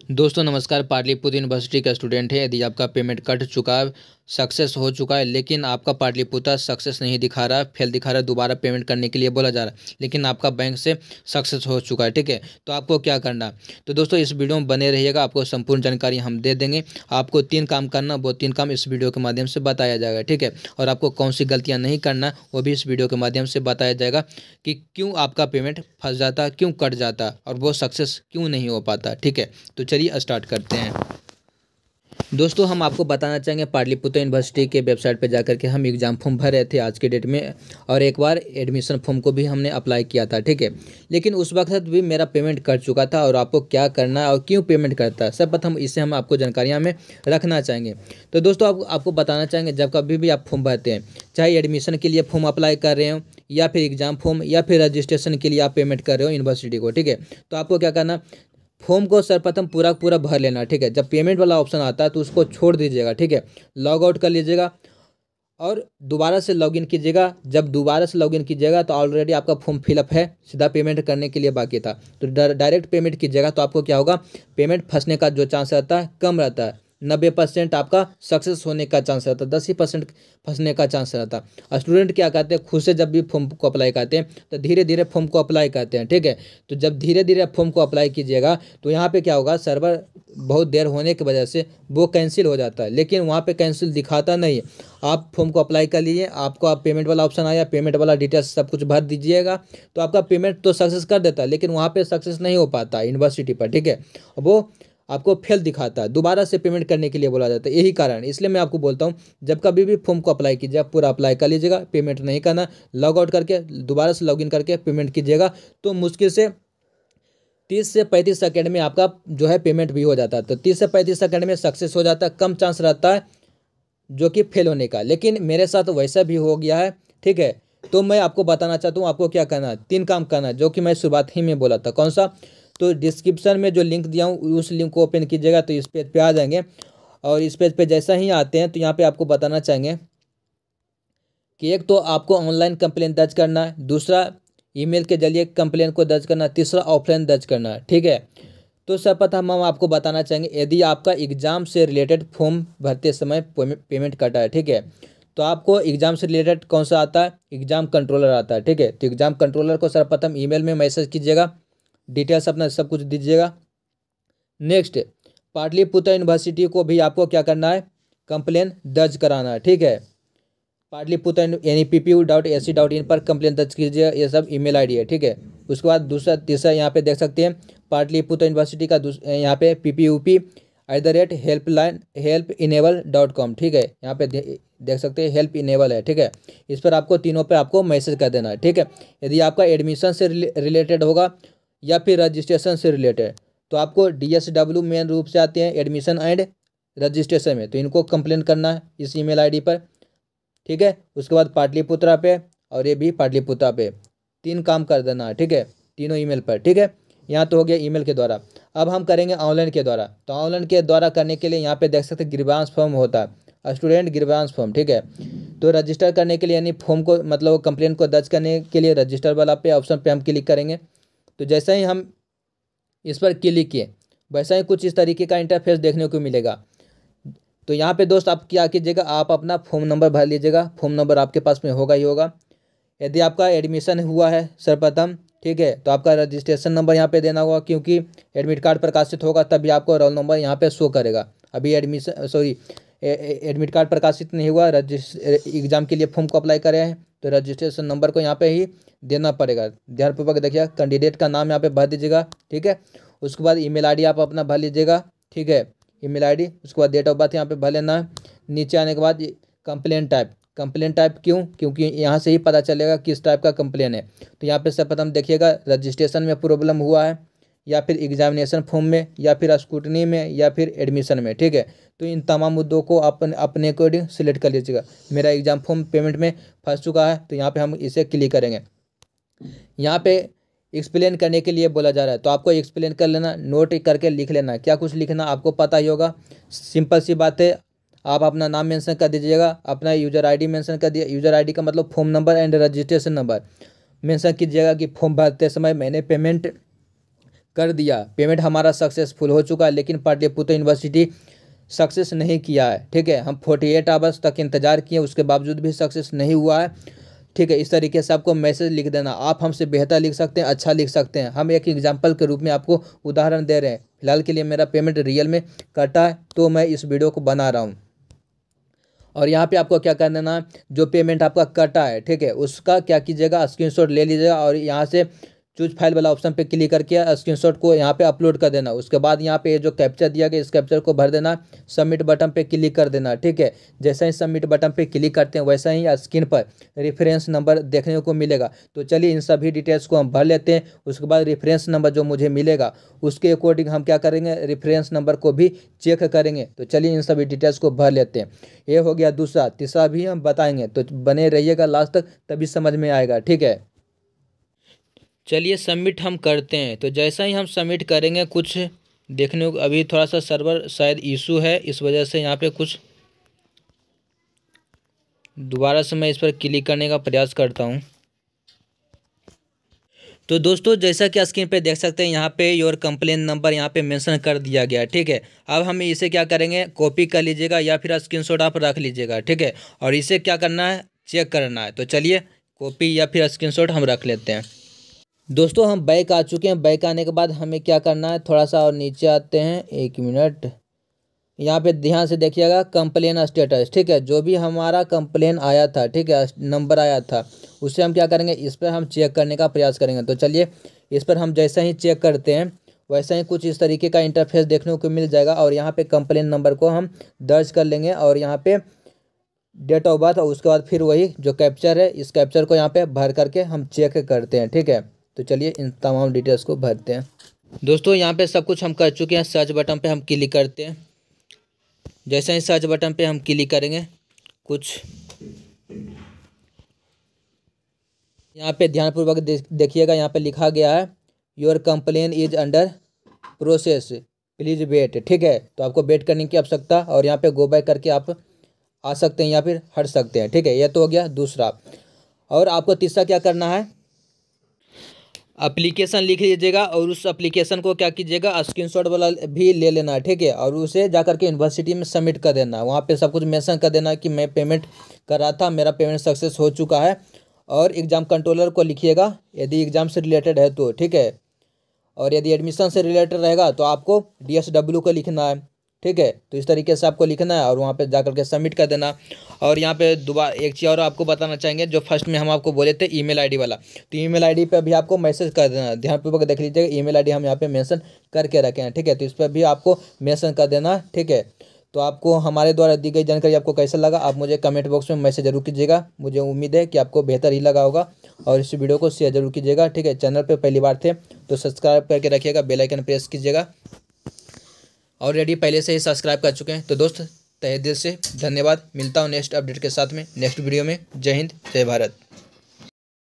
दोस्तों नमस्कार। पाटलिपुत्र यूनिवर्सिटी का स्टूडेंट है। यदि आपका पेमेंट कट चुका है, सक्सेस हो चुका है, लेकिन आपका पाटलिपुत्र सक्सेस नहीं दिखा रहा, फेल दिखा रहा है, दोबारा पेमेंट करने के लिए बोला जा रहा है, लेकिन आपका बैंक से सक्सेस हो चुका है, ठीक है। तो आपको क्या करना है? तो दोस्तों इस वीडियो में बने रहिएगा, आपको संपूर्ण जानकारी हम दे देंगे। आपको 3 काम करना, वो 3 काम इस वीडियो के माध्यम से बताया जाएगा, ठीक है। और आपको कौन सी गलतियाँ नहीं करना वो भी इस वीडियो के माध्यम से बताया जाएगा कि क्यों आपका पेमेंट फंस जाता, क्यों कट जाता और वो सक्सेस क्यों नहीं हो पाता, ठीक है। तो चलिए स्टार्ट करते हैं। दोस्तों हम आपको बताना चाहेंगे पाटलिपुत्र यूनिवर्सिटी के वेबसाइट पर जाकर के हम एग्ज़ाम फॉर्म भर रहे थे आज के डेट में, और एक बार एडमिशन फॉर्म को भी हमने अप्लाई किया था, ठीक है। लेकिन उस वक्त भी मेरा पेमेंट कट चुका था। और आपको क्या करना है और क्यों पेमेंट करता है, सब प्रथम इससे हम आपको जानकारियाँ में रखना चाहेंगे। तो दोस्तों आपको बताना चाहेंगे, जब कभी भी आप फॉर्म भरते हैं, चाहे एडमिशन के लिए फॉर्म अप्लाई कर रहे हो या फिर एग्ज़ाम फॉर्म या फिर रजिस्ट्रेशन के लिए आप पेमेंट कर रहे हो यूनिवर्सिटी को, ठीक है। तो आपको क्या करना, फॉर्म को सर्वप्रथम पूरा भर लेना, ठीक है। जब पेमेंट वाला ऑप्शन आता है तो उसको छोड़ दीजिएगा, ठीक है। लॉग आउट कर लीजिएगा और दोबारा से लॉगिन कीजिएगा। जब दोबारा से लॉगिन कीजिएगा तो ऑलरेडी आपका फॉर्म फिलअप है, सीधा पेमेंट करने के लिए बाकी था। तो डायरेक्ट पेमेंट कीजिएगा तो आपको क्या होगा, पेमेंट फंसने का जो चांस रहता है कम रहता है। 90% आपका सक्सेस होने का चांस रहता है, 10% फंसने का चांस रहता है। स्टूडेंट क्या करते हैं, खुद से जब भी फॉर्म को अप्लाई करते हैं तो धीरे धीरे फॉर्म को अप्लाई करते हैं, ठीक है। तो जब धीरे धीरे फॉर्म को अप्लाई कीजिएगा तो यहाँ पे क्या होगा, सर्वर बहुत देर होने की वजह से वो कैंसिल हो जाता है, लेकिन वहाँ पे कैंसिल दिखाता नहीं। आप फॉर्म को अप्लाई कर लीजिए, आपको आप पेमेंट वाला ऑप्शन आया, पेमेंट वाला डिटेल्स सब कुछ भर दीजिएगा तो आपका पेमेंट तो सक्सेस कर देता है, लेकिन वहाँ पे सक्सेस नहीं हो पाता यूनिवर्सिटी पर, ठीक है। वो आपको फेल दिखाता है, दोबारा से पेमेंट करने के लिए बोला जाता है। यही कारण, इसलिए मैं आपको बोलता हूँ जब कभी भी फॉर्म को अप्लाई कीजिए पूरा अप्लाई कर लीजिएगा, पेमेंट नहीं करना, लॉग आउट करके दोबारा से लॉगिन करके पेमेंट कीजिएगा तो मुश्किल से 30 से 35 सेकेंड में आपका जो है पेमेंट भी हो जाता है। तो 30 से 35 सेकेंड में सक्सेस हो जाता है, कम चांस रहता है जो कि फेल होने का, लेकिन मेरे साथ वैसा भी हो गया है, ठीक है। तो मैं आपको बताना चाहता हूँ आपको क्या करना है, 3 काम करना है, जो कि मैं शुरुआत ही में बोला था। कौन सा? तो डिस्क्रिप्शन में जो लिंक दिया हूँ उस लिंक को ओपन कीजिएगा तो इस पेज पे आ जाएंगे। और इस पेज पे जैसा ही आते हैं तो यहाँ पे आपको बताना चाहेंगे कि एक तो आपको ऑनलाइन कंप्लेंट दर्ज करना है, दूसरा ईमेल के जरिए कंप्लेंट को दर्ज करना है, तीसरा ऑफलाइन दर्ज करना है, ठीक है। तो सर्वप्रथम हम आपको बताना चाहेंगे, यदि आपका एग्ज़ाम से रिलेटेड फॉर्म भरते समय पेमेंट कटा है, ठीक है, तो आपको एग्ज़ाम से रिलेटेड कौन सा आता है, एग्ज़ाम कंट्रोलर आता है, ठीक है। तो एग्ज़ाम कंट्रोलर को सर्वप्रथम ईमेल में मैसेज कीजिएगा, डिटेल्स अपना सब कुछ दीजिएगा। नेक्स्ट, पाटलिपुत्र यूनिवर्सिटी को भी आपको क्या करना है, कंप्लेन दर्ज कराना है, ठीक है। पाटलिपुत्र NEPPU.ac.in पर कंप्लेन दर्ज कीजिए, ये सब ईमेल आईडी है, ठीक है। उसके बाद दूसरा तीसरा यहाँ पे देख सकते हैं पाटलिपुत्र यूनिवर्सिटी का यहाँ पे PPUP@helpinable.com, ठीक है। यहाँ पे देख सकते हैं हेल्प इनेबल है, ठीक है। इस पर आपको तीनों पे आपको मैसेज कर देना है, ठीक है। यदि आपका एडमिशन से रिलेटेड होगा या फिर रजिस्ट्रेशन से रिलेटेड तो आपको DSW मेन रूप से आते हैं एडमिशन एंड रजिस्ट्रेशन में, तो इनको कंप्लेन करना है इस ईमेल आईडी पर, ठीक है। उसके बाद पाटलिपुत्रा पे और ये भी पाटलिपुत्रा पे 3 काम कर देना है, ठीक है, तीनों ईमेल पर, ठीक है। यहाँ तो हो गया ईमेल के द्वारा। अब हम करेंगे ऑनलाइन के द्वारा। तो ऑनलाइन के द्वारा करने के लिए यहाँ पे देख सकते हैं ग्रीवांस फॉर्म होता है, स्टूडेंट ग्रीवांस फॉर्म, ठीक है। तो रजिस्टर करने के लिए यानी फॉर्म को मतलब कंप्लेंट को दर्ज करने के लिए रजिस्टर वाला पे ऑप्शन पे हम क्लिक करेंगे। तो जैसे ही हम इस पर क्लिक किए वैसा ही कुछ इस तरीके का इंटरफेस देखने को मिलेगा। तो यहाँ पे दोस्त आप क्या कीजिएगा, आप अपना फॉर्म नंबर भर लीजिएगा, फॉर्म नंबर आपके पास में होगा ही होगा। यदि आपका एडमिशन हुआ है सर्वप्रथम, ठीक है, तो आपका रजिस्ट्रेशन नंबर यहाँ पे देना होगा, क्योंकि एडमिट कार्ड प्रकाशित होगा तभी आपको रोल नंबर यहाँ पे शो करेगा। अभी एडमिट कार्ड प्रकाशित नहीं हुआ, एग्जाम के लिए फॉर्म को अप्लाई करे हैं तो रजिस्ट्रेशन नंबर को यहाँ पे ही देना पड़ेगा। ध्यानपूर्वक देखिए, कैंडिडेट का नाम यहाँ पे भर दीजिएगा, ठीक है। उसके बाद ईमेल आईडी आप अपना भर लीजिएगा, ठीक है, ईमेल आईडी। उसके बाद डेट ऑफ बर्थ यहाँ पे भर लेना है। नीचे आने के बाद कंप्लेन टाइप क्यों, क्योंकि यहाँ से ही पता चलेगा किस टाइप का कंप्लेन है। तो यहाँ पे सर्वप्रथम देखिएगा रजिस्ट्रेशन में प्रॉब्लम हुआ है या फिर एग्जामिनेशन फॉर्म में या फिर स्क्रूटनी में या फिर एडमिशन में, ठीक है। तो इन तमाम मुद्दों को अपने अकॉर्डिंग सिलेक्ट कर लीजिएगा। मेरा एग्जाम फॉर्म पेमेंट में फंस चुका है तो यहाँ पे हम इसे क्लिक करेंगे। यहाँ पे एक्सप्लेन करने के लिए बोला जा रहा है तो आपको एक्सप्लेन कर लेना, नोट करके लिख लेना, क्या कुछ लिखना आपको पता ही होगा। सिंपल सी बात है, आप अपना नाम मेंशन कर दीजिएगा, अपना यूज़र आईडी मेंशन कर दिया, यूज़र आईडी का मतलब form number and registration number mention कीजिएगा कि फॉर्म भरते समय मैंने पेमेंट कर दिया, पेमेंट हमारा सक्सेसफुल हो चुका है, लेकिन पाटलिपुत्र यूनिवर्सिटी सक्सेस नहीं किया है। ठीक है, हम 48 आवर्स तक इंतजार किए, उसके बावजूद भी सक्सेस नहीं हुआ है। ठीक है, इस तरीके से आपको मैसेज लिख देना। आप हमसे बेहतर लिख सकते हैं, अच्छा लिख सकते हैं, हम एक एग्जाम्पल के रूप में आपको उदाहरण दे रहे हैं। फिलहाल के लिए मेरा पेमेंट रियल में कटा है, तो मैं इस वीडियो को बना रहा हूँ। और यहाँ पे आपको क्या कर देना है, जो पेमेंट आपका कटा है, ठीक है, उसका क्या कीजिएगा, स्क्रीनशॉट ले लीजिएगा और यहाँ से चूज फाइल वाला ऑप्शन पे क्लिक करके स्क्रीनशॉट को यहाँ पे अपलोड कर देना। उसके बाद यहाँ पे जो कैप्चर दिया गया, इस कैप्चर को भर देना, सबमिट बटन पे क्लिक कर देना। ठीक है, जैसे ही सबमिट बटन पे क्लिक करते हैं वैसा ही स्क्रीन पर रेफरेंस नंबर देखने को मिलेगा। तो चलिए इन सभी डिटेल्स को हम भर लेते हैं। उसके बाद रेफरेंस नंबर जो मुझे मिलेगा उसके अकॉर्डिंग हम क्या करेंगे, रेफरेंस नंबर को भी चेक करेंगे। तो चलिए इन सभी डिटेल्स को भर लेते हैं। ये हो गया दूसरा। तीसरा भी हम बताएंगे, तो बने रहिएगा लास्ट तक, तभी समझ में आएगा। ठीक है, चलिए सबमिट हम करते हैं। तो जैसा ही हम सबमिट करेंगे, कुछ देखने को अभी थोड़ा सा सर्वर शायद इशू है, इस वजह से यहाँ पे कुछ दोबारा से मैं इस पर क्लिक करने का प्रयास करता हूँ। तो दोस्तों जैसा कि स्क्रीन पे देख सकते हैं, यहाँ पे योर कंप्लेन नंबर यहाँ पे मेंशन कर दिया गया। ठीक है, अब हम इसे क्या करेंगे, कॉपी कर लीजिएगा या फिर स्क्रीनशॉट आप रख लीजिएगा। ठीक है, और इसे क्या करना है, चेक करना है। तो चलिए कॉपी या फिर स्क्रीनशॉट हम रख लेते हैं। दोस्तों हम बैक आ चुके हैं। बैक आने के बाद हमें क्या करना है, थोड़ा सा और नीचे आते हैं, 1 मिनट। यहाँ पे ध्यान से देखिएगा, कंप्लेन स्टेटस। ठीक है, जो भी हमारा कंप्लेन आया था, ठीक है, नंबर आया था, उससे हम क्या करेंगे, इस पर हम चेक करने का प्रयास करेंगे। तो चलिए इस पर हम जैसा ही चेक करते हैं वैसा ही कुछ इस तरीके का इंटरफेस देखने को मिल जाएगा। और यहाँ पे कंप्लेन नंबर को हम दर्ज कर लेंगे और यहाँ पे डेट ऑफ बर्थ, और उसके बाद फिर वही जो कैप्चर है, इस कैप्चर को यहाँ पे भर करके हम चेक करते हैं। ठीक है, तो चलिए इन तमाम डिटेल्स को भरते हैं। दोस्तों यहाँ पे सब कुछ हम कर चुके हैं। सर्च बटन पे हम क्लिक करते हैं। जैसे ही सर्च बटन पे हम क्लिक करेंगे, कुछ यहाँ पे ध्यानपूर्वक देखिएगा, यहाँ पे लिखा गया है your complaint is under process, please wait. ठीक है, तो आपको वेट करने की आवश्यकता, और यहाँ पे गो बैक करके आप आ सकते हैं या फिर हट सकते हैं। ठीक है, यह तो हो गया दूसरा। और आपको तीसरा क्या करना है, एप्लीकेशन लिख लीजिएगा और उस एप्लीकेशन को क्या कीजिएगा, स्क्रीनशॉट वाला भी ले लेना है। ठीक है, और उसे जा करके यूनिवर्सिटी में सबमिट कर देना। वहाँ पे सब कुछ मेंशन कर देना कि मैं पेमेंट कर रहा था, मेरा पेमेंट सक्सेस हो चुका है। और एग्ज़ाम कंट्रोलर को लिखिएगा यदि एग्ज़ाम से रिलेटेड है तो। ठीक है, और यदि एडमिशन से रिलेटेड रहेगा तो आपको DSW को लिखना है। ठीक है, तो इस तरीके से आपको लिखना है और वहाँ पे जा करके सबमिट कर देना। और यहाँ पे दोबारा एक चीज़ और आपको बताना चाहेंगे, जो फर्स्ट में हम आपको बोले थे ईमेल आईडी वाला, तो ईमेल आईडी पे भी आपको मैसेज कर देना। ध्यानपूर्वक देख लीजिएगा, ईमेल आईडी हम यहाँ पे मेंशन करके रखे हैं। ठीक है, तो इस पर भी आपको मेंशन कर देना। ठीक है, तो आपको हमारे द्वारा दी गई जानकारी आपको कैसा लगा, आप मुझे कमेंट बॉक्स में मैसेज जरूर कीजिएगा। मुझे उम्मीद है कि आपको बेहतर ही लगा होगा, और इस वीडियो को शेयर जरूर कीजिएगा। ठीक है, चैनल पे पहली बार थे तो सब्सक्राइब करके रखिएगा, बेल आइकन प्रेस कीजिएगा। ऑलरेडी पहले से ही सब्सक्राइब कर चुके हैं तो दोस्त तहे दिल से धन्यवाद। मिलता हूँ नेक्स्ट अपडेट के साथ में, नेक्स्ट वीडियो में। जय हिंद, जय भारत।